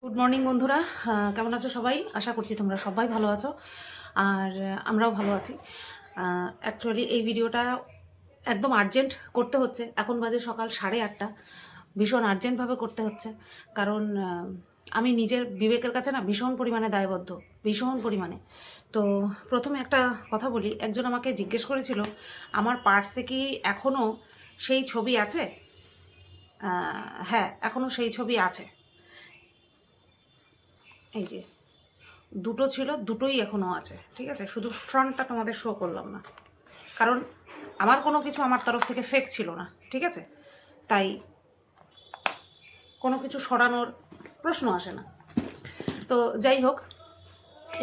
Good morning বন্ধুরা, কেমন আছো সবাই? আশা করছি তোমরা সবাই ভালো আছো আর আমরাও ভালো আছি। অ্যাকচুয়ালি এই ভিডিওটা একদম আর্জেন্ট করতে হচ্ছে। এখন বাজে সকাল 8:30। ভীষণ আর্জেন্টভাবে করতে হচ্ছে কারণ আমি নিজের বিবেকের কাছে না ভীষণ পরিমাণে দায়বদ্ধ, ভীষণ পরিমাণে। তো প্রথমে একটা কথা বলি, একজন আমাকে জিজ্ঞেস করেছিল আমার পার্সে কি এখনও সেই ছবি আছে। হ্যাঁ, এখনও সেই ছবি আছে। এই যে দুটো ছিল, দুটোই এখনও আছে, ঠিক আছে? শুধু ফ্রন্টটা তোমাদের শো করলাম না, কারণ আমার কোনো কিছু আমার তরফ থেকে ফেক ছিল না, ঠিক আছে? তাই কোনো কিছু সরানোর প্রশ্ন আসে না। তো যাই হোক,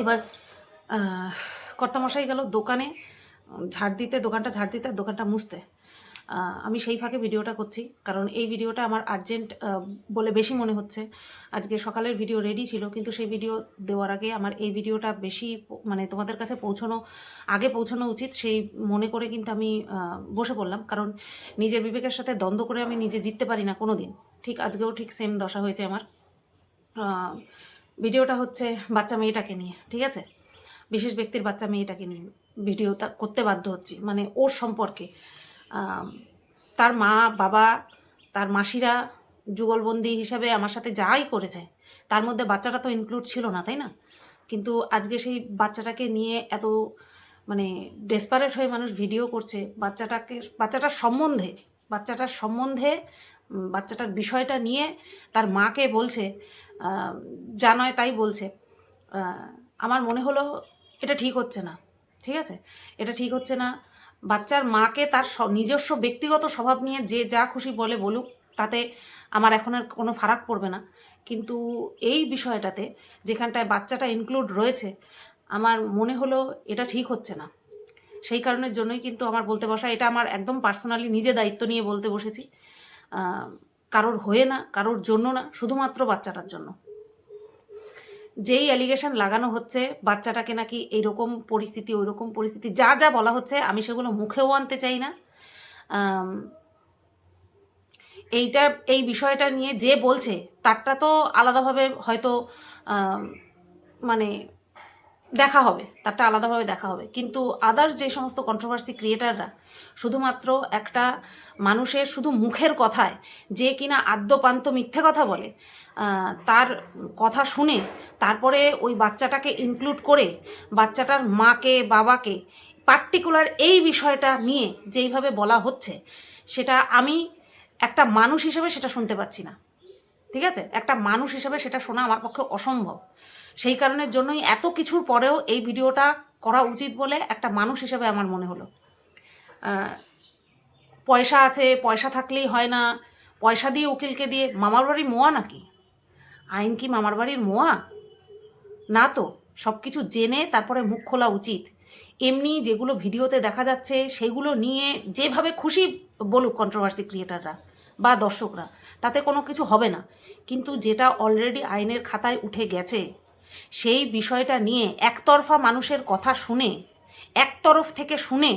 এবার কর্তামশাই গেল দোকানে ঝাড় দিতে, দোকানটা ঝাড় দিতে, দোকানটা মুছতে। আমি সেই ফাঁকে ভিডিওটা করছি কারণ এই ভিডিওটা আমার আর্জেন্ট বলে বেশি মনে হচ্ছে। আজকে সকালের ভিডিও রেডি ছিল, কিন্তু সেই ভিডিও দেওয়ার আগে আমার এই ভিডিওটা বেশি মানে তোমাদের কাছে আগে পৌঁছানো উচিত, সেই মনে করে কিন্তু আমি বসে পড়লাম। কারণ নিজের বিবেকের সাথে দ্বন্দ্ব করে আমি নিজে জিততে পারি না কোনো দিন। ঠিক আজকেও ঠিক সেম দশা হয়েছে আমার। ভিডিওটা হচ্ছে বাচ্চা মেয়েটাকে নিয়ে, ঠিক আছে? বিশেষ ব্যক্তির বাচ্চা মেয়েটাকে নিয়ে ভিডিওটা করতে বাধ্য হচ্ছি, মানে ওর সম্পর্কে। তার মা বাবা, তার মাসিরা যুগলবন্দি হিসাবে আমার সাথে যাই করেছে, তার মধ্যে বাচ্চাটা তো ইনক্লুড ছিল না, তাই না? কিন্তু আজকে সেই বাচ্চাটাকে নিয়ে এত মানে ডেসপারেট হয়ে মানুষ ভিডিও করছে, বাচ্চাটার সম্বন্ধে বাচ্চাটার বিষয়টা নিয়ে তার মাকে বলছে, যা নয় তাই বলছে। আমার মনে হলো এটা ঠিক হচ্ছে না, ঠিক আছে? এটা ঠিক হচ্ছে না। বাচ্চার মাকে তার নিজস্ব ব্যক্তিগত স্বভাব নিয়ে যে যা খুশি বলে বলুক, তাতে আমার এখন আর কোনো ফারাক পড়বে না। কিন্তু এই বিষয়টাতে যেখানটায় বাচ্চাটা ইনক্লুড রয়েছে, আমার মনে হলো এটা ঠিক হচ্ছে না। সেই কারণের জন্যই কিন্তু আমার বলতে বসা, এটা আমার একদম পার্সোনালি নিজে দায়িত্ব নিয়ে বলতে বসেছি। কারোর হয়ে না, কারোর জন্য না, শুধুমাত্র বাচ্চাটার জন্য। যেই অ্যালিগেশন লাগানো হচ্ছে বাচ্চাটাকে নাকি এইরকম পরিস্থিতি, ওই রকম পরিস্থিতি, যা যা বলা হচ্ছে আমি সেগুলো মুখেও আনতে চাই না। এই বিষয়টা নিয়ে যে বলছে তারটা তো আলাদাভাবে হয়তো মানে আলাদাভাবে দেখা হবে, কিন্তু আদার্স যে সমস্ত কন্ট্রোভার্সি ক্রিয়েটাররা শুধুমাত্র একটা মানুষের শুধু মুখের কথায় যে কিনা আদ্যপান্ত মিথ্যে কথা বলে, তার কথা শুনে তারপরে ওই বাচ্চাটাকে ইনক্লুড করে বাচ্চাটার মাকে বাবাকে পার্টিকুলার এই বিষয়টা নিয়ে যেইভাবে বলা হচ্ছে, সেটা আমি একটা মানুষ হিসেবে সেটা শুনতে পাচ্ছি না, ঠিক আছে? একটা মানুষ হিসেবে সেটা শোনা আমার পক্ষে অসম্ভব। সেই কারণের জন্যই এত কিছুর পরেও এই ভিডিওটা করা উচিত বলে একটা মানুষ হিসেবে আমার মনে হলো। পয়সা আছে, পয়সা থাকলেই হয় না, পয়সা দিয়ে উকিলকে দিয়ে মামার বাড়ির মোয়া নাকি? আইন কি মামার বাড়ির মোয়া? না তো। সব কিছু জেনে তারপরে মুখ খোলা উচিত। এমনি যেগুলো ভিডিওতে দেখা যাচ্ছে সেগুলো নিয়ে যেভাবে খুশি বলুক কন্ট্রোভার্সি ক্রিয়েটাররা বা দর্শকরা, তাতে কোনো কিছু হবে না। কিন্তু যেটা অলরেডি আইনের খাতায় উঠে গেছে, সেই বিষয়টা নিয়ে একতরফা মানুষের কথা শুনে, এক তরফ থেকে শুনে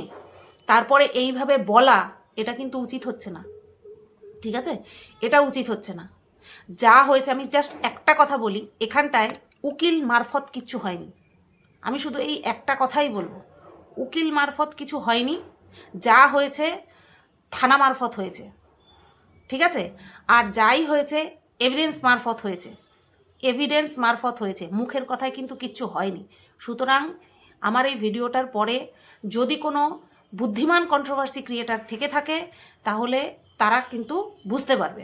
তারপরে এইভাবে বলা, এটা কিন্তু উচিত হচ্ছে না, ঠিক আছে? এটা উচিত হচ্ছে না। যা হয়েছে, আমি জাস্ট একটা কথা বলি, এখানটায় উকিল মারফত কিচ্ছু হয়নি। আমি শুধু এই একটা কথাই বলবো, উকিল মারফত কিছু হয়নি। যা হয়েছে থানা মারফত হয়েছে, ঠিক আছে? আর যাই হয়েছে এভিডেন্স মারফত হয়েছে, মুখের কথায় কিন্তু কিচ্ছু হয়নি। সুতরাং আমার এই ভিডিওটার পরে যদি কোনো বুদ্ধিমান কন্ট্রোভার্সি ক্রিয়েটার থেকে থাকে, তাহলে তারা কিন্তু বুঝতে পারবে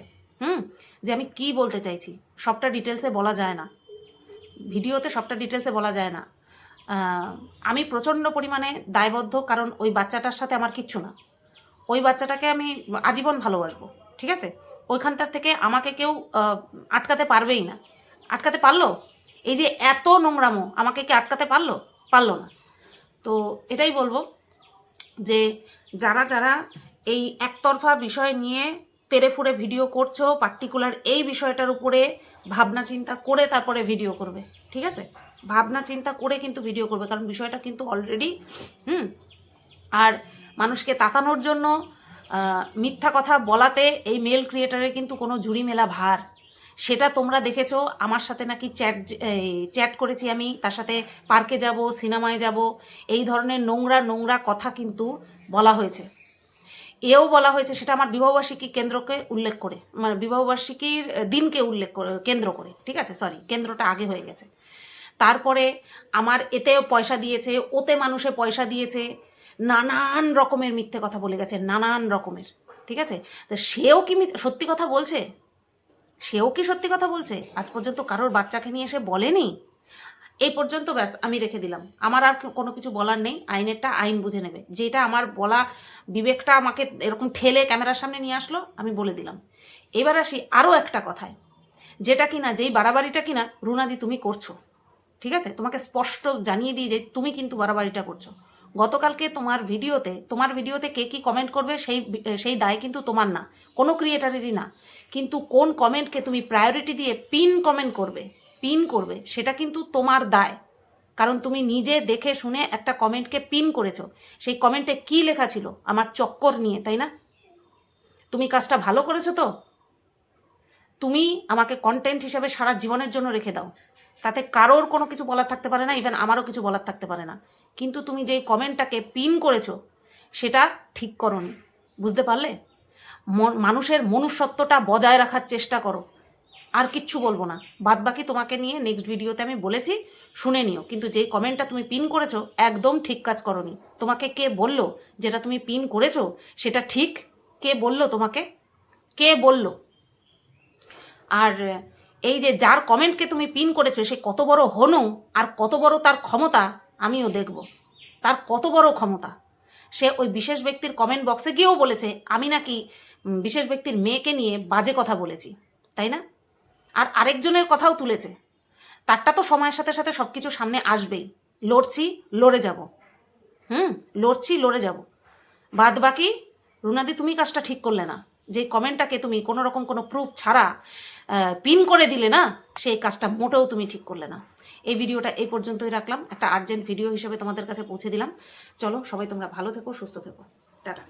যে আমি কি বলতে চাইছি। সবটা ডিটেলসে বলা যায় না ভিডিওতে, সবটা ডিটেলসে বলা যায় না। আমি প্রচণ্ড পরিমাণে দায়বদ্ধ, কারণ ওই বাচ্চাটার সাথে আমার কিচ্ছু না। ওই বাচ্চাটাকে আমি আজীবন ভালোবাসবো, ঠিক আছে? ওইখানটার থেকে আমাকে কেউ আটকাতে পারবেই না। আটকাতে পারলো? এই যে এত নোংরামো, আমাকে কি আটকাতে পারলো না। তো এটাই বলবো যে যারা যারা এই একতরফা বিষয় নিয়ে তেড়েফুড়ে ভিডিও করছো, পার্টিকুলার এই বিষয়টার উপরে ভাবনা চিন্তা করে তারপরে ভিডিও করবে, ঠিক আছে? ভাবনা চিন্তা করে কিন্তু ভিডিও করবে, কারণ বিষয়টা কিন্তু অলরেডি আর মানুষকে তাতানোর জন্য মিথ্যা কথা বলাতে এই মেল ক্রিয়েটারের কিন্তু কোনো জুড়ি মেলা ভার, সেটা তোমরা দেখেছো। আমার সাথে নাকি চ্যাট করেছি আমি, তার সাথে পার্কে যাব, সিনেমায় যাব, এই ধরনের নোংরা নোংরা কথা কিন্তু বলা হয়েছে। এও বলা হয়েছে সেটা আমার বিবাহবার্ষিকী কেন্দ্রকে উল্লেখ করে, মানে বিবাহবার্ষিকীর দিনকে উল্লেখ করে, কেন্দ্র করে, ঠিক আছে, সরি, কেন্দ্রটা আগে হয়ে গেছে। তারপরে আমার এতেও পয়সা দিয়েছে, ওতে মানুষে পয়সা দিয়েছে, নানান রকমের মিথ্যে কথা বলে গেছে, নানান রকমের, ঠিক আছে। তো সেও কি সত্যি কথা বলছে? সেও কি সত্যি কথা বলছে? আজ পর্যন্ত কারোর বাচ্চাকে নিয়ে এসে বলেনি। এই পর্যন্ত ব্যাস আমি রেখে দিলাম, আমার আর কোনো কিছু বলার নেই। আইনেরটা আইন বুঝে নেবে। যেটা আমার বলা, বিবেকটা আমাকে এরকম ঠেলে ক্যামেরার সামনে নিয়ে আসলো, আমি বলে দিলাম। এবার আসি আরও একটা কথায়, যেটা কিনা, যেই বাড়াবাড়িটা কিনা রুনাদি তুমি করছো, ঠিক আছে, তোমাকে স্পষ্ট জানিয়ে দিই যে তুমি কিন্তু বাড়াবাড়িটা করছো। গতকালকে তোমার ভিডিওতে কে কী কমেন্ট করবে সেই দায় কিন্তু তোমার না, কোনো ক্রিয়েটারেরই না। কিন্তু কোন কমেন্টকে তুমি প্রায়োরিটি দিয়ে পিন করবে সেটা কিন্তু তোমার দায়। কারণ তুমি নিজে দেখে শুনে একটা কমেন্টকে পিন করেছো। সেই কমেন্টে কি লেখা ছিল? আমার চক্কর নিয়ে, তাই না? তুমি কাজটা ভালো করেছো তো? তুমি আমাকে কন্টেন্ট হিসেবে সারা জীবনের জন্য রেখে দাও, তাতে কারোর কোনো কিছু বলার থাকতে পারে না, ইভেন আমারও কিছু বলার থাকতে পারে না। কিন্তু তুমি যেই কমেন্টটাকে পিন করেছো সেটা ঠিক করোনি, বুঝতে পারলে? মানুষের মনুষ্যত্বটা বজায় রাখার চেষ্টা করো। আর কিচ্ছু বলবো না, বাদ বাকি তোমাকে নিয়ে নেক্সট ভিডিওতে আমি বলেছি, শুনে নিও। কিন্তু যেই কমেন্টটা তুমি পিন করেছো একদম ঠিক কাজ করোনি। তোমাকে কে বললো যেটা তুমি পিন করেছো সেটা ঠিক? কে বললো তোমাকে? কে বললো? আর এই যে যার কমেন্টকে তুমি পিন করেছো সে কত বড় হনু আর কত বড় তার ক্ষমতা আমিও দেখব। তার কত বড় ক্ষমতা! সে ওই বিশেষ ব্যক্তির কমেন্ট বক্সে গিয়েও বলেছে আমি নাকি বিশেষ ব্যক্তির মেয়েকে নিয়ে বাজে কথা বলেছি, তাই না? আর আরেকজনের কথাও তুলেছে। তারটা তো সময়ের সাথে সাথে সব কিছু সামনে আসবেই। লড়ছি, লড়ে যাব। লড়ছি, লড়ে যাব। বাদ বাকি রুনাদি তুমি কাজটা ঠিক করলে না। যে কমেন্টটাকে তুমি কোনো রকম কোনো প্রুফ ছাড়া পিন করে দিলে না, সেই কাজটা মোটেও তুমি ঠিক করলে না। এই ভিডিওটা এই পর্যন্তই রাখলাম, একটা আর্জেন্ট ভিডিও হিসেবে তোমাদের কাছে পৌঁছে দিলাম। চলো সবাই তোমরা ভালো থেকো, সুস্থ থেকো, টাটা।